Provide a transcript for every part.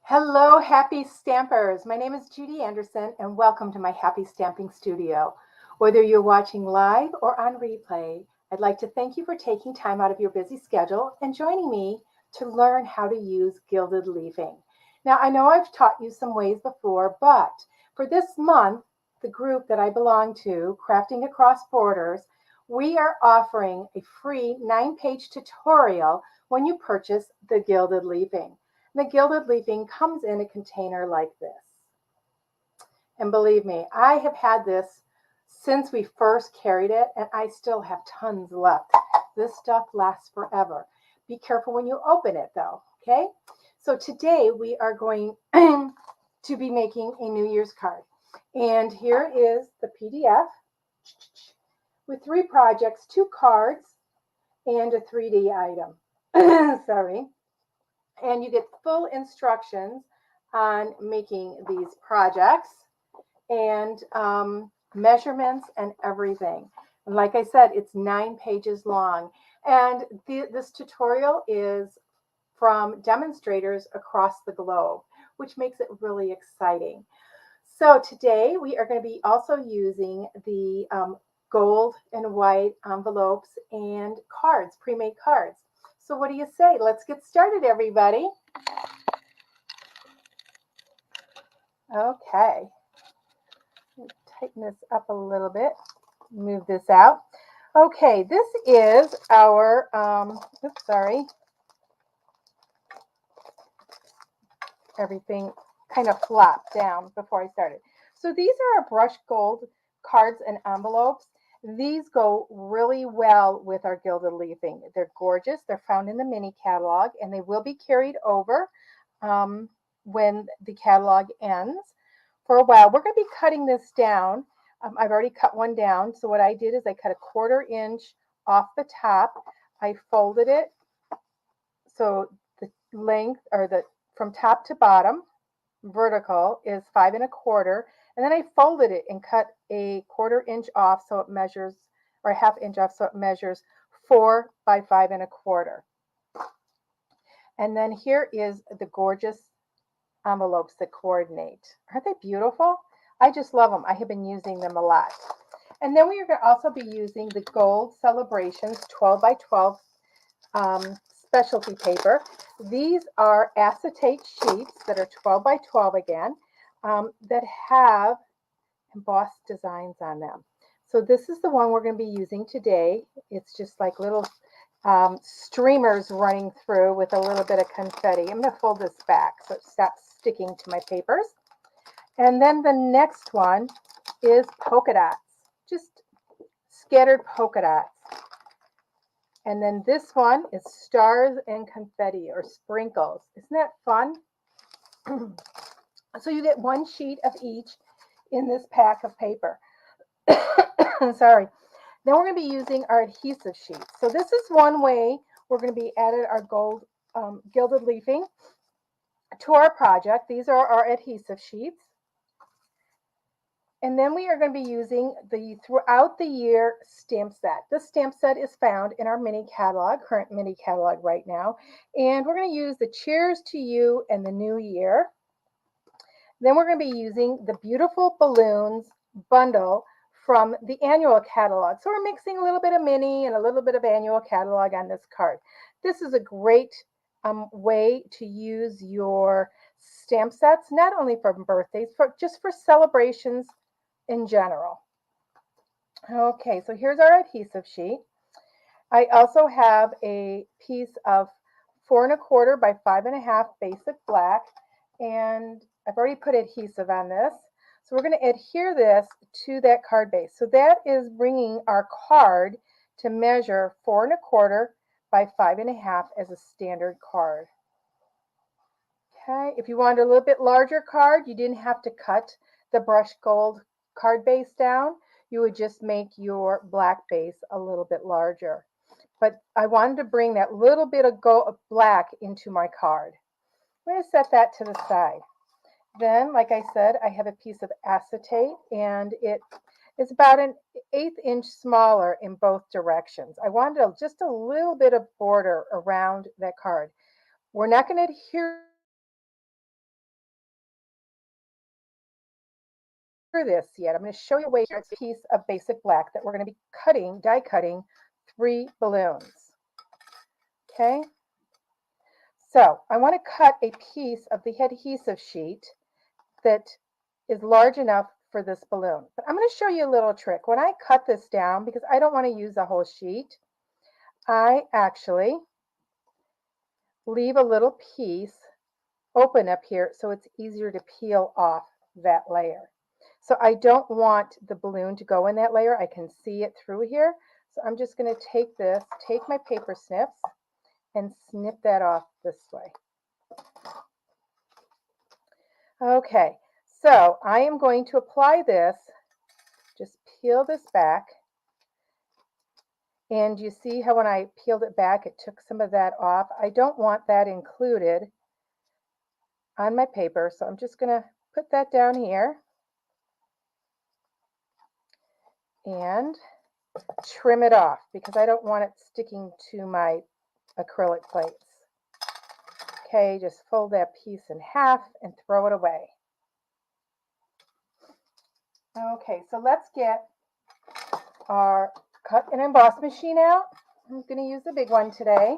Hello, happy stampers. My name is Judy Anderson, and welcome to my Happy Stamping Studio. Whether you're watching live or on replay, I'd like to thank you for taking time out of your busy schedule and joining me to learn how to use gilded leafing. Now, I know I've taught you some ways before, but for this month, the group that I belong to, Crafting Across Borders, we are offering a free 9-page tutorial when you purchase the gilded leafing. The gilded leafing comes in a container like this. And believe me, I have had this since we first carried it, and I still have tons left. This stuff lasts forever. Be careful when you open it, though, okay? So today we are going to be making a New Year's card. And here is the PDF with 3 projects, 2 cards, and a 3D item. Sorry. And you get full instructions on making these projects and measurements and everything. And like I said, it's 9 pages long. And this tutorial is from demonstrators across the globe, which makes it really exciting. So today we are going to be also using the gold and white envelopes and cards, pre-made cards. So what do you say? Let's get started, everybody. Okay. Tighten this up a little bit. Move this out. Okay, this is our, oops, sorry. Everything kind of flopped down before I started. So these are our brushed gold cards and envelopes. These go really well with our gilded leafing. They're gorgeous. They're found in the mini catalog, and they will be carried over when the catalog ends. For a while, we're going to be cutting this down. I've already cut one down. So what I did is I cut a 1/4 inch off the top. I folded it so the length, or the from top to bottom, vertical, is 5 1/4, and then I folded it and cut a 1/4 inch off so it measures, or a 1/2 inch off so it measures 4 by 5 1/4. And then here is the gorgeous envelopes that coordinate. Aren't they beautiful? I just love them. I have been using them a lot. And then we are going to also be using the Gold Celebrations 12 by 12 specialty paper. These are acetate sheets that are 12 by 12 again, that have embossed designs on them. So this is the one we're going to be using today. It's just like little streamers running through with a little bit of confetti. I'm going to fold this back so it stops sticking to my papers. And then the next one is polka dots, just scattered polka dots. And then this one is stars and confetti, or sprinkles. Isn't that fun? So you get 1 sheet of each in this pack of paper. Sorry. Then we're going to be using our adhesive sheets. So this is one way we're going to be adding our gold gilded leafing to our project. These are our adhesive sheets. And then we are going to be using the Throughout the Year stamp set. This stamp set is found in our mini catalog, current mini catalog right now. And we're going to use the Cheers to You and the New Year. Then we're going to be using the Beautiful Balloons bundle from the annual catalog. So we're mixing a little bit of mini and a little bit of annual catalog on this card. This is a great way to use your stamp sets, not only for birthdays, just for celebrations in general. Okay, so here's our adhesive sheet. I also have a piece of 4 1/4 by 5 1/2 basic black, and I've already put adhesive on this. So we're going to adhere this to that card base. So that is bringing our card to measure 4 1/4 by 5 1/2 as a standard card. Okay, if you wanted a little bit larger card, you didn't have to cut the brushed gold card base down. You would just make your black base a little bit larger. But I wanted to bring that little bit of black into my card. I'm going to set that to the side. Then, like I said, I have a piece of acetate, and it is about an 1/8 inch smaller in both directions. I wanted just a little bit of border around that card. We're not going to adhere through this yet. I'm going to show you a way. It's a piece of basic black that we're going to be cutting, die cutting 3 balloons. Okay. So I want to cut a piece of the adhesive sheet that is large enough for this balloon. But I'm going to show you a little trick. When I cut this down, because I don't want to use the whole sheet, I actually leave a little piece open up here so it's easier to peel off that layer. So I don't want the balloon to go in that layer. I can see it through here. So I'm just going to take my paper snips and snip that off this way. Okay, so I am going to apply this, just peel this back. And you see how when I peeled it back, it took some of that off. I don't want that included on my paper, so I'm just going to put that down here and trim it off because I don't want it sticking to my acrylic plates. Okay, just fold that piece in half and throw it away. Okay, so let's get our cut and emboss machine out. I'm going to use the big one today.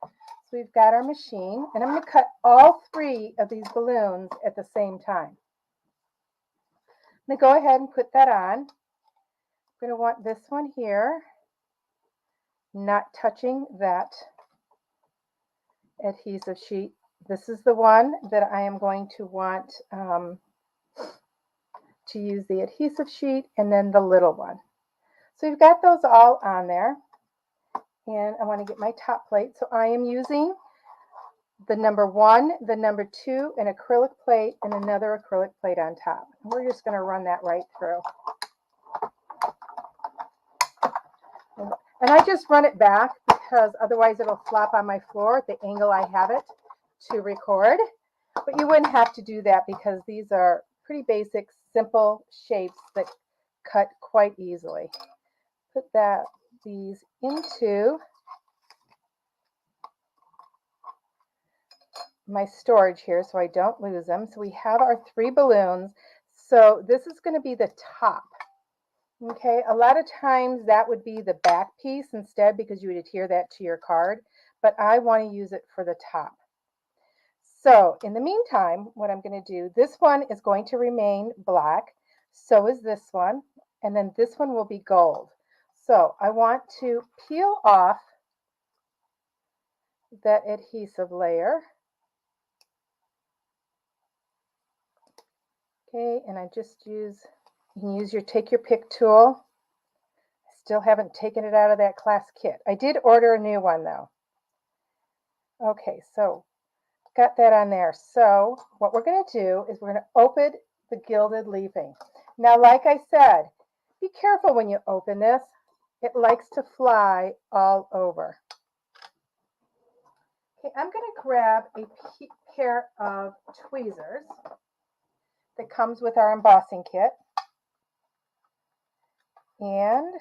So we've got our machine, and I'm going to cut all 3 of these balloons at the same time. I'm going to go ahead and put that on. I'm going to want this one here, not touching that adhesive sheet. This is the one that I am going to want to use the adhesive sheet, and then the little one. So we've got those all on there, and I want to get my top plate. So I am using the number 1, the number 2, an acrylic plate, and another acrylic plate on top. We're just going to run that right through. And I just run it back because otherwise it'll flop on my floor at the angle I have it to record. But you wouldn't have to do that because these are pretty basic, simple shapes that cut quite easily. Put these into my storage here so I don't lose them. So we have our 3 balloons. So this is going to be the top. Okay, a lot of times that would be the back piece instead because you would adhere that to your card, but I want to use it for the top. So in the meantime, what I'm going to do, this one is going to remain black, so is this one, and then this one will be gold. So I want to peel off that adhesive layer. Okay, and I just you can take your pick tool. I still haven't taken it out of that class kit. I did order a new one though. Okay, so got that on there. So what we're going to do is we're going to open the Gilded Leafing. Now, like I said, be careful when you open this. It likes to fly all over. Okay, I'm going to grab a pair of tweezers that comes with our embossing kit. And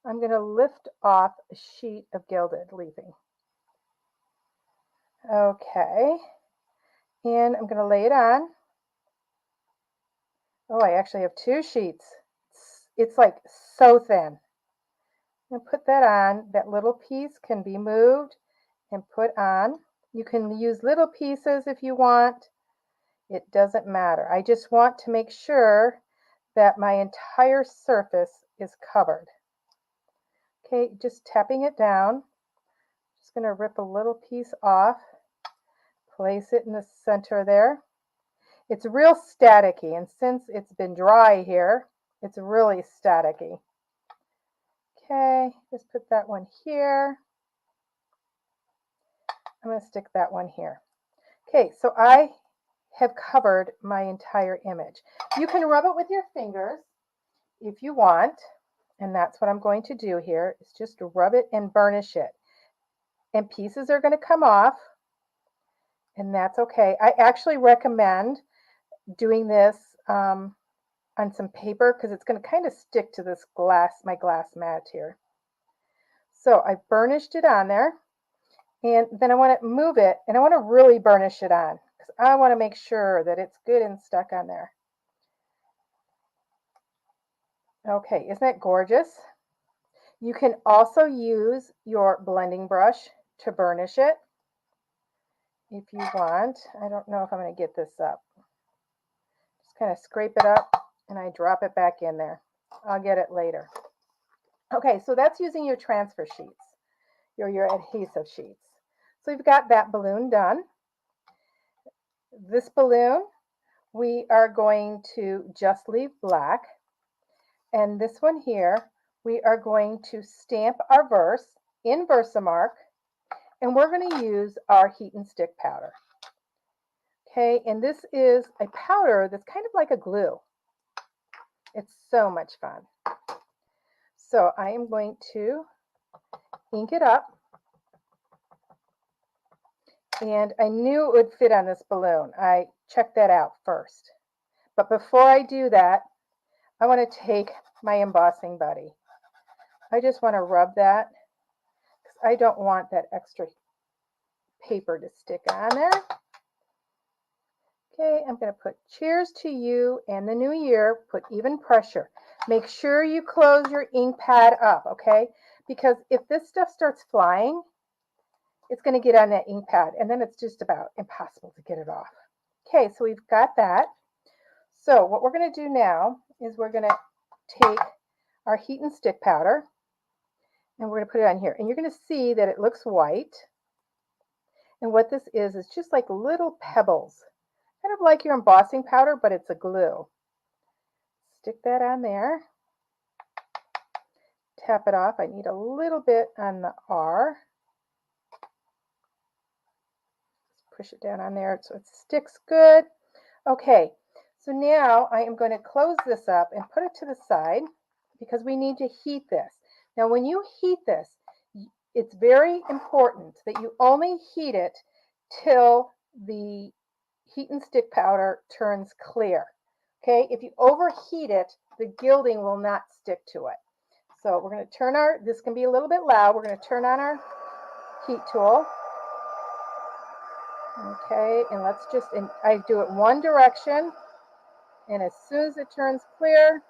I'm going to lift off a sheet of Gilded Leafing. Okay, and I'm going to lay it on. Oh, I actually have 2 sheets. It's like so thin. I'm going to put that on. That little piece can be moved and put on. You can use little pieces if you want. It doesn't matter. I just want to make sure that my entire surface is covered. Okay, just tapping it down. Just going to rip a little piece off, place it in the center there. It's real staticky, and since it's been dry here, it's really staticky. Okay, just put that one here. I'm going to stick that one here. Okay, so I have covered my entire image. You can rub it with your fingers if you want, and that's what I'm going to do here, is just rub it and burnish it. And pieces are going to come off, and that's okay. I actually recommend doing this on some paper because it's going to kind of stick to this my glass mat here. So I burnished it on there, and then I want to move it, and I want to really burnish it on because I want to make sure that it's good and stuck on there. Okay, isn't that gorgeous? You can also use your blending brush to burnish it if you want. I don't know if I'm going to get this up. Just kind of scrape it up and I drop it back in there. I'll get it later. Okay, so that's using your transfer sheets, your adhesive sheets. So you've got that balloon done. This balloon, we are going to just leave black. And this one here, we are going to stamp our verse in Versamark, and we're going to use our heat and stick powder. Okay, and this is a powder that's kind of like a glue. It's so much fun. So I am going to ink it up. And I knew it would fit on this balloon. I checked that out first. But before I do that, I want to take my embossing buddy. I just want to rub that because I don't want that extra paper to stick on there. Okay, I'm going to put cheers to you and the new year. Put even pressure. Make sure you close your ink pad up, okay? Because if this stuff starts flying, it's going to get on that ink pad, and then it's just about impossible to get it off. Okay, so we've got that. So what we're going to do now is we're going to take our heat and stick powder, and we're going to put it on here. And you're going to see that it looks white. And what this is just like little pebbles, kind of like your embossing powder, but it's a glue. Stick that on there. Tap it off. I need a little bit on the R. Push it down on there so it sticks good. Okay, so now I am going to close this up and put it to the side because we need to heat this. Now when you heat this, it's very important that you only heat it till the heat and stick powder turns clear. Okay, if you overheat it, the gilding will not stick to it. So we're going to turn this can be a little bit loud, we're going to turn on our heat tool. Okay, and I do it one direction, and as soon as it turns clear,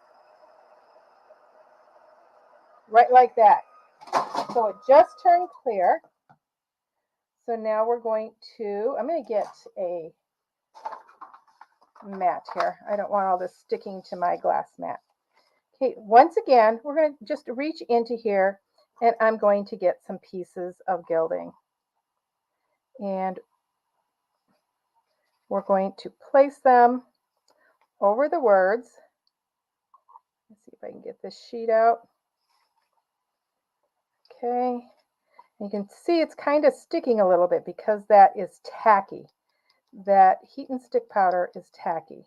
right like that. So it just turned clear. So now I'm going to get a mat here. I don't want all this sticking to my glass mat. Okay, once again, we're going to just reach into here, and I'm going to get some pieces of gilding. And we're going to place them over the words. Let's see if I can get this sheet out. Okay, you can see it's kind of sticking a little bit because that is tacky. That heat and stick powder is tacky.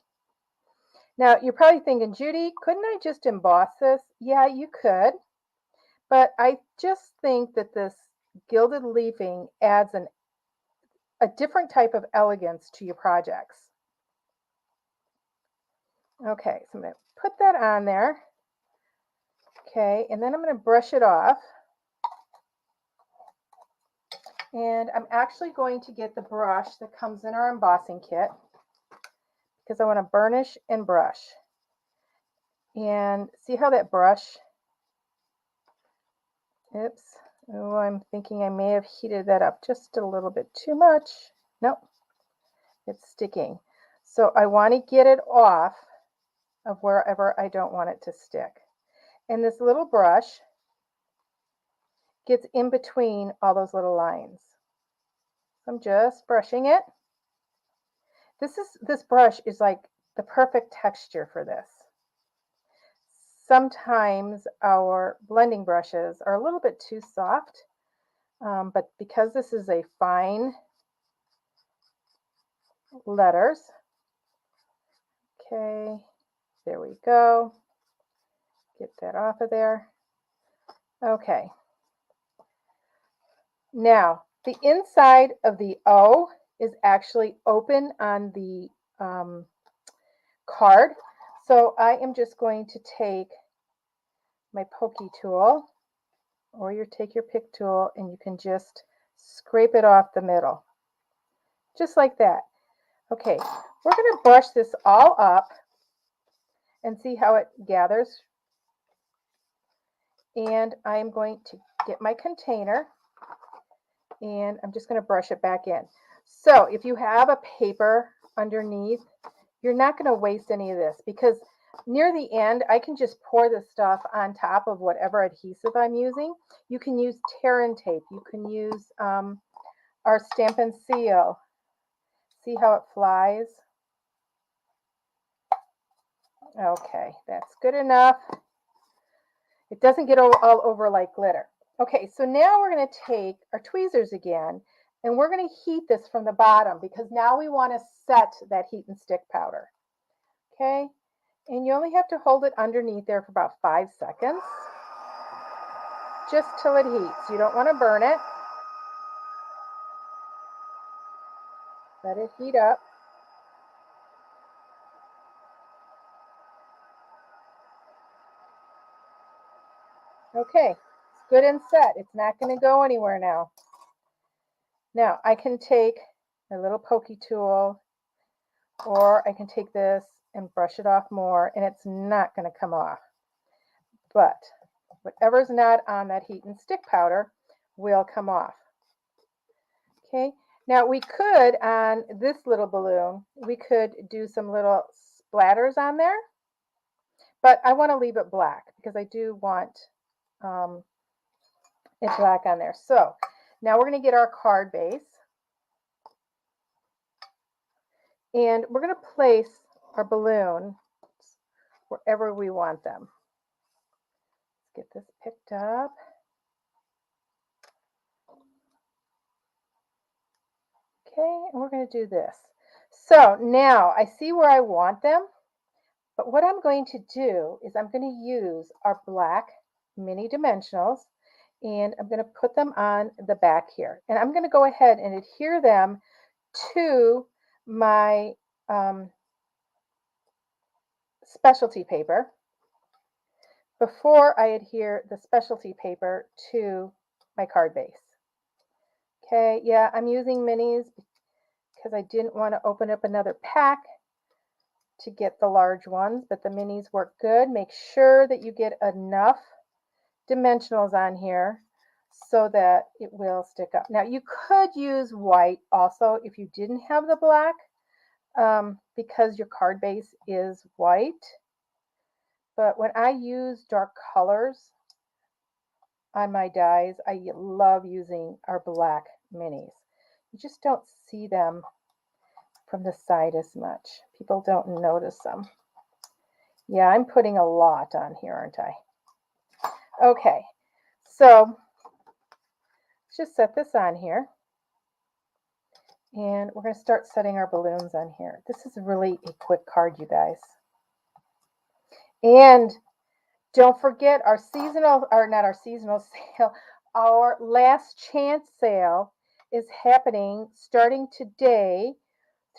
Now, you're probably thinking, Judy, couldn't I just emboss this? Yeah, you could. But I just think that this gilded leafing adds a different type of elegance to your projects. Okay, so I'm going to put that on there. Okay, and then I'm going to brush it off. And I'm actually going to get the brush that comes in our embossing kit because I want to burnish and brush. And see how that brush, oops, oh, I'm thinking I may have heated that up just a little bit too much. Nope, it's sticking. So I want to get it off of wherever I don't want it to stick. And this little brush gets in between all those little lines. I'm just brushing it. This brush is like the perfect texture for this. Sometimes our blending brushes are a little bit too soft, but because this is a fine letters, okay, there we go. Get that off of there. Okay. Now, the inside of the O is actually open on the card. So I am just going to take my pokey tool, or you take your pick tool, and you can just scrape it off the middle. Just like that. Okay, we're going to brush this all up and see how it gathers And I'm going to get my container and I'm just going to brush it back in. So if you have a paper underneath, you're not going to waste any of this because near the end, I can just pour this stuff on top of whatever adhesive I'm using. You can use tear and tape. You can use our Stamp and Seal. See how it flies? Okay, that's good enough. It doesn't get all over like glitter. Okay, so now we're going to take our tweezers again, and we're going to heat this from the bottom because now we want to set that heat and stick powder. Okay, and you only have to hold it underneath there for about 5 seconds, just till it heats. You don't want to burn it. Let it heat up. Okay, it's good and set. It's not going to go anywhere now. Now I can take a little pokey tool, or I can take this and brush it off more, and it's not going to come off. But whatever's not on that heat and stick powder will come off. Okay, now we could, on this little balloon, we could do some little splatters on there, but I want to leave it black because I do want it black on there. So now we're going to get our card base, and we're going to place our balloon wherever we want them. Let's get this picked up. Okay, and we're going to do this. So now I see where I want them, but what I'm going to do is I'm going to use our black mini dimensionals, and I'm going to put them on the back here. And I'm going to go ahead and adhere them to my specialty paper before I adhere the specialty paper to my card base. Okay, yeah, I'm using minis because I didn't want to open up another pack to get the large ones, but the minis work good. Make sure that you get enough dimensionals on here so that it will stick up. Now you could use white also if you didn't have the black, because your card base is white. But when I use dark colors on my dies, I love using our black minis. You just don't see them from the side as much. People don't notice them. Yeah, I'm putting a lot on here, aren't I? Okay, so let's just set this on here. And we're going to start setting our balloons on here. This is really a quick card, you guys. And don't forget our seasonal, or not our seasonal sale, our last chance sale is happening starting today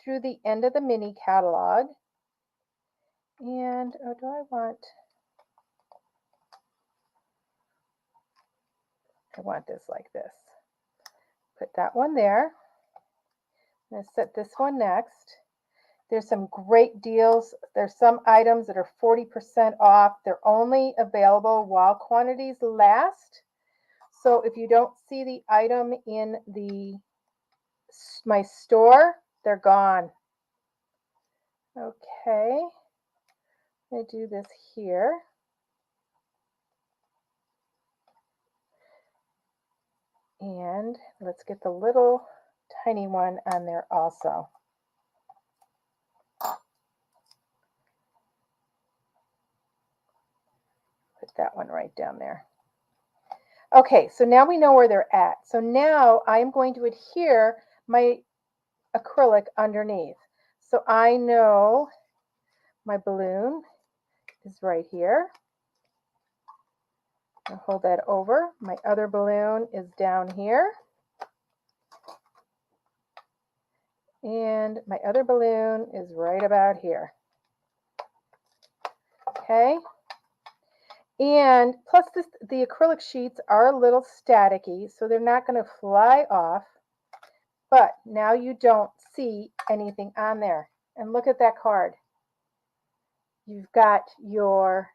through the end of the mini catalog. And oh, do I want this like this. Put that one there. I'm going to set this one next. There's some great deals. There's some items that are 40% off. They're only available while quantities last. So if you don't see the item in my store, they're gone. Okay, I'm going to do this here. And let's get the little tiny one on there also. Put that one right down there. Okay, so now we know where they're at. So now I'm going to adhere my acrylic underneath. So I know my balloon is right here. I'll hold that over. My other balloon is down here. And my other balloon is right about here. Okay. And plus the acrylic sheets are a little staticky, so they're not going to fly off. But now you don't see anything on there. And look at that card. You've got your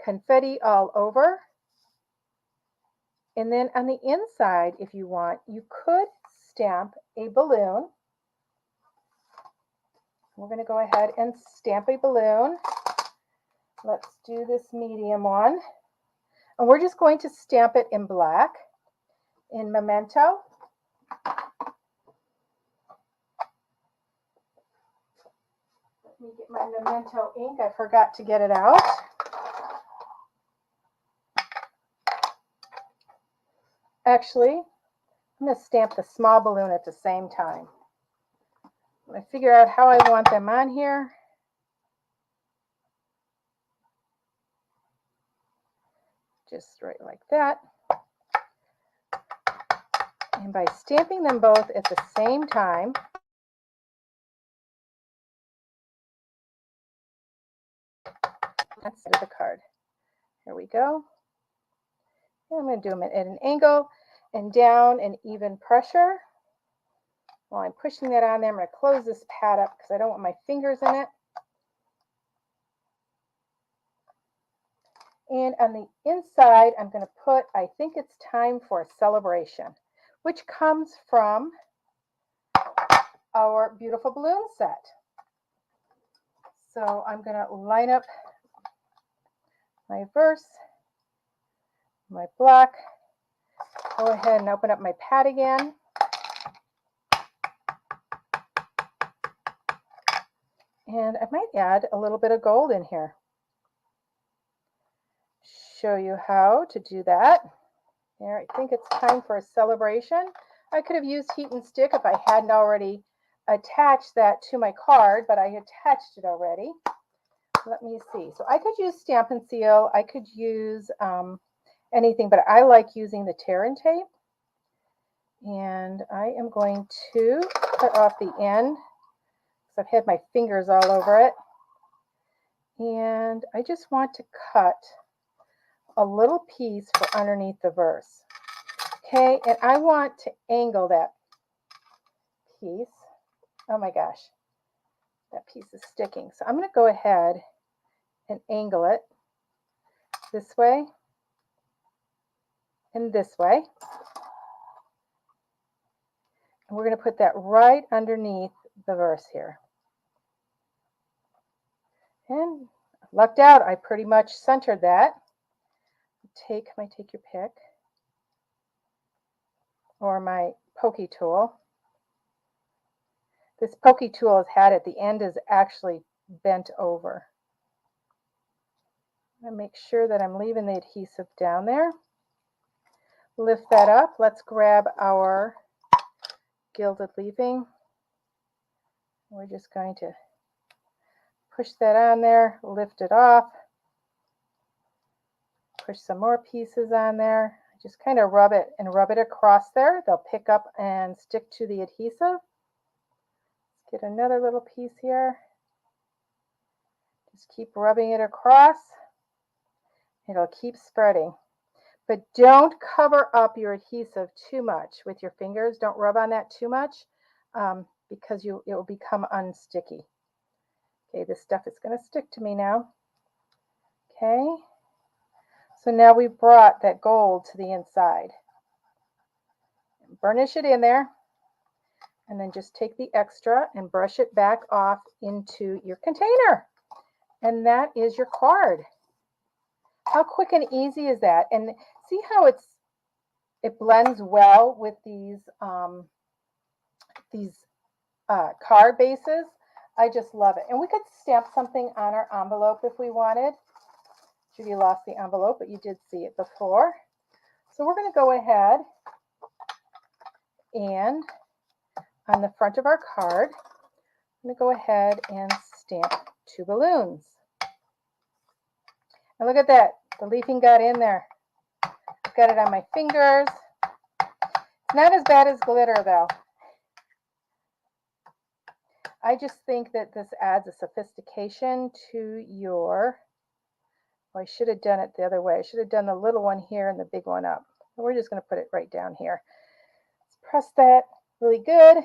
confetti all over. And then on the inside, if you want, you could stamp a balloon. We're going to go ahead and stamp a balloon. Let's do this medium one. And we're just going to stamp it in black, in Memento. Let me get my Memento ink. I forgot to get it out. Actually, I'm going to stamp the small balloon at the same time. I figure out how I want them on here. Just right like that. And by stamping them both at the same time, that's the card. Here we go. And I'm going to do them at an angle and down and even pressure. While I'm pushing that on there, I'm going to close this pad up because I don't want my fingers in it. And on the inside, I'm going to put, I think it's time for a celebration, which comes from our beautiful balloon set. So I'm going to line up my verse, my block, go ahead and open up my pad again. And I might add a little bit of gold in here. Show you how to do that. There, I think it's time for a celebration. I could have used heat and stick if I hadn't already attached that to my card, but I attached it already. Let me see. So I could use Stampin' Seal. I could use anything, but I like using the tear and tape. And I am going to cut off the end because I've had my fingers all over it. And I just want to cut a little piece for underneath the verse. Okay, and I want to angle that piece. Oh my gosh, that piece is sticking. So I'm going to go ahead and angle it this way and this way. And we're going to put that right underneath the verse here. And lucked out, I pretty much centered that. Take your pick or my pokey tool. This pokey tool has had at the end is actually bent over. I'm going to make sure that I'm leaving the adhesive down there. Lift that up. Let's grab our Gilded Leafing. We're just going to push that on there, lift it off, push some more pieces on there. Just kind of rub it across there. They'll pick up and stick to the adhesive. Let's get another little piece here. Just keep rubbing it across. It'll keep spreading. But don't cover up your adhesive too much with your fingers. Don't rub on that too much because it will become unsticky. Okay, this stuff is going to stick to me now. Okay, so now we brought that gold to the inside. Burnish it in there, and then just take the extra and brush it back off into your container. And that is your card. How quick and easy is that? And see how it blends well with these card bases. I just love it. And we could stamp something on our envelope if we wanted. Judy lost the envelope, but you did see it before. So we're going to go ahead and on the front of our card, I'm going to go ahead and stamp 2 balloons. And look at that. The leafing got in there. I've got it on my fingers. It's not as bad as glitter though. I just think that this adds a sophistication to your, well, I should have done it the other way. I should have done the little one here and the big one up. We're just going to put it right down here. Let's press that really good.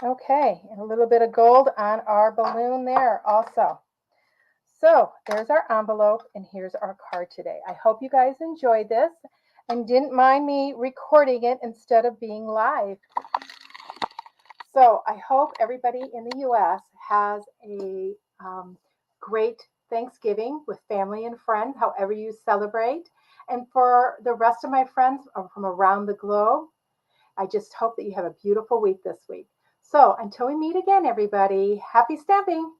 Okay, and a little bit of gold on our balloon there also. So there's our envelope and here's our card today. I hope you guys enjoyed this and didn't mind me recording it instead of being live. So I hope everybody in the US has a great Thanksgiving with family and friends, however you celebrate. And for the rest of my friends from around the globe, I just hope that you have a beautiful week this week. So until we meet again, everybody, happy stamping!